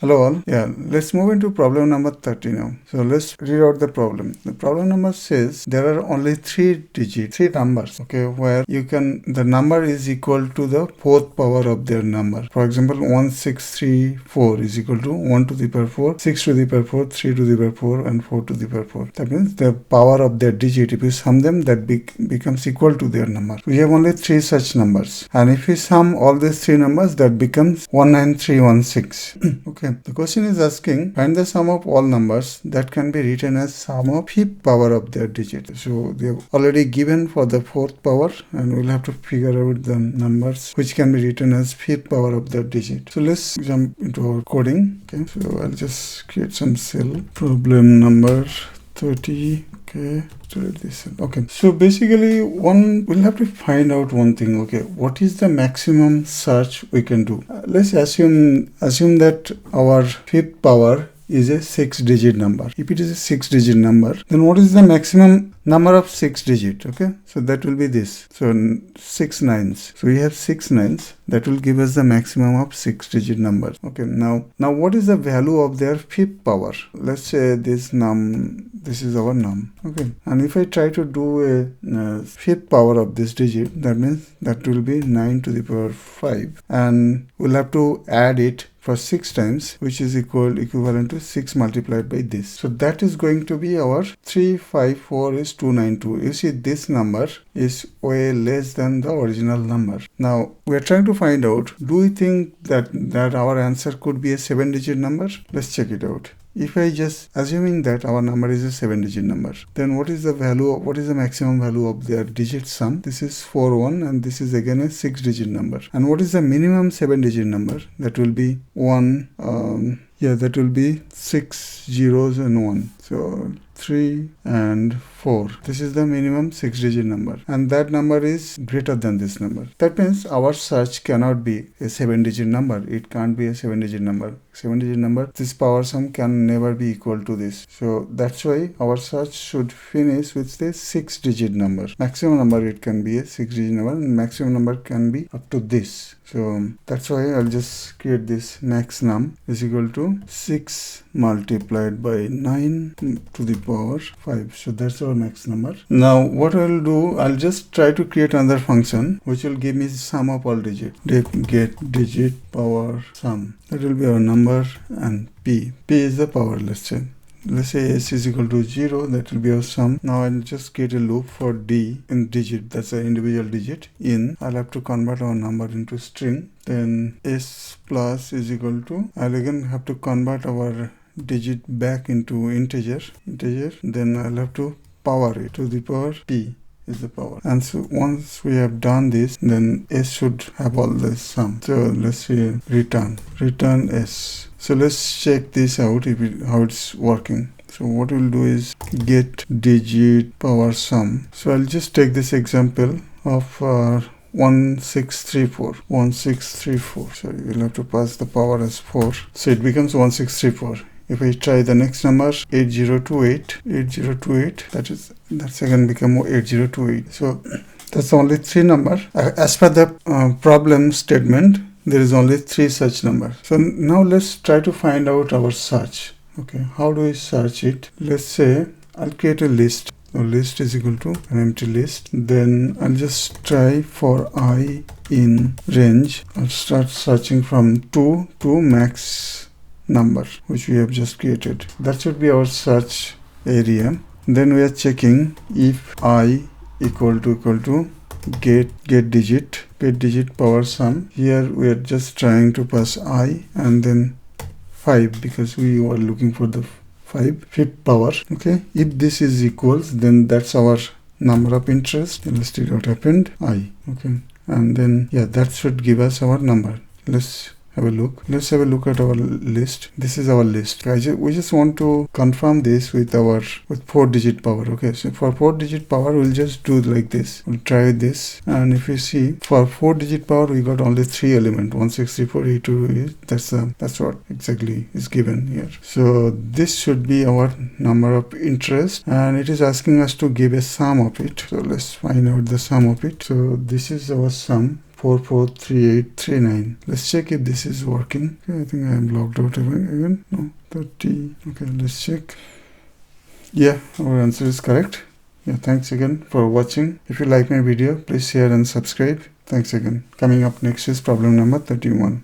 Hello all. Yeah, let's move into problem number 30 now. So let's read out the problem. The problem number says there are only three numbers, okay, where the number is equal to the fourth power of their number. For example, 1634 is equal to 1 to the power 4, 6 to the power 4, 3 to the power 4, and 4 to the power 4. That means the power of their digit, if you sum them, that becomes equal to their number. We have only three such numbers. And if we sum all these three numbers, that becomes 19316. Okay. The question is asking, find the sum of all numbers that can be written as sum of fifth power of their digit. So they have already given for the fourth power, and we'll have to figure out the numbers which can be written as fifth power of their digit. So let's jump into our coding. Okay, so I'll just create some cell. Problem number 30. Okay, to read this. Okay, so basically we'll have to find out one thing. Okay, what is the maximum search we can do? Let's assume that our fifth power is a 6-digit number. If it is a 6-digit number, then what is the maximum number of 6 digit? Okay, so that will be this. So 6 nines. So we have 6 nines. That will give us the maximum of 6-digit number. Okay, now what is the value of their fifth power? Let's say this is our num. Okay, and if I try to do a fifth power of this digit, that means that will be 9 to the power 5, and we'll have to add it for 6 times, which is equivalent to 6 multiplied by this. So that is going to be our 354 is 292. You see, this number is way less than the original number. Now we are trying to find out, do we think that our answer could be a 7-digit number? Let's check it out. If I just assuming that our number is a 7-digit number, then what is the maximum value of their digit sum? This is 41, and this is again a 6-digit number. And what is the minimum 7-digit number? That will be 1. That will be 6 zeros and 1. So 3 and 4. This is the minimum 6-digit number, and that number is greater than this number. That means our search cannot be a 7-digit number. It can't be a 7-digit number. 7-digit number, this power sum can never be equal to this. So that's why our search should finish with the 6-digit number. Maximum number, it can be a 6-digit number, and maximum number can be up to this. So that's why I'll just create this max num is equal to 6 multiplied by 9 to the power 5. So that's our max number. Now what I'll do, I'll just try to create another function which will give me the sum of all digits. Get digit power sum. That will be our number, and p is the power. Let's say s is equal to 0. That will be our sum. Now I'll just create a loop for d in digit, that's an individual digit. I'll have to convert our number into string. Then s plus is equal to, I'll again have to convert our digit back into integer. Then I'll have to power it to the power p is the power. And so once we have done this, then s should have all this sum. So let's say return s. So let's check this out, how it's working. So what we'll do is get digit power sum. So I'll just take this example of 1634. Sorry, we'll have to pass the power as 4. So it becomes 1634. If I try the next number, 8028, that's again become 8028. So that's only 3 numbers. As per the problem statement, there is only 3 such numbers. So now let's try to find out our search. Okay, how do we search it? Let's say I'll create a list. So list is equal to an empty list. Then I'll just try for I in range. I'll start searching from 2 to max number which we have just created. That should be our search area. Then we are checking if I equal to get digit power sum. Here we are just trying to pass I and then 5 because we were looking for the fifth power. Okay, if this is equals, then that's our number of interest. Let's see what happened. I. Okay, and then that should give us our number. Let's have a look. Let's have a look at our list. This is our list. We just want to confirm this with 4-digit power. Okay, so for 4-digit power, we'll just do like this. We'll try this, and if you see, for 4-digit power, we got only 3 elements. 1634, 82. That's what exactly is given here. So this should be our number of interest, and it is asking us to give a sum of it. So let's find out the sum of it. So this is our sum. 443839. Let's check if this is working. Okay, I think I am logged out again. No, 30. Okay, let's check. Yeah, our answer is correct. Yeah, thanks again for watching. If you like my video, please share and subscribe. Thanks again. Coming up next is problem number 31.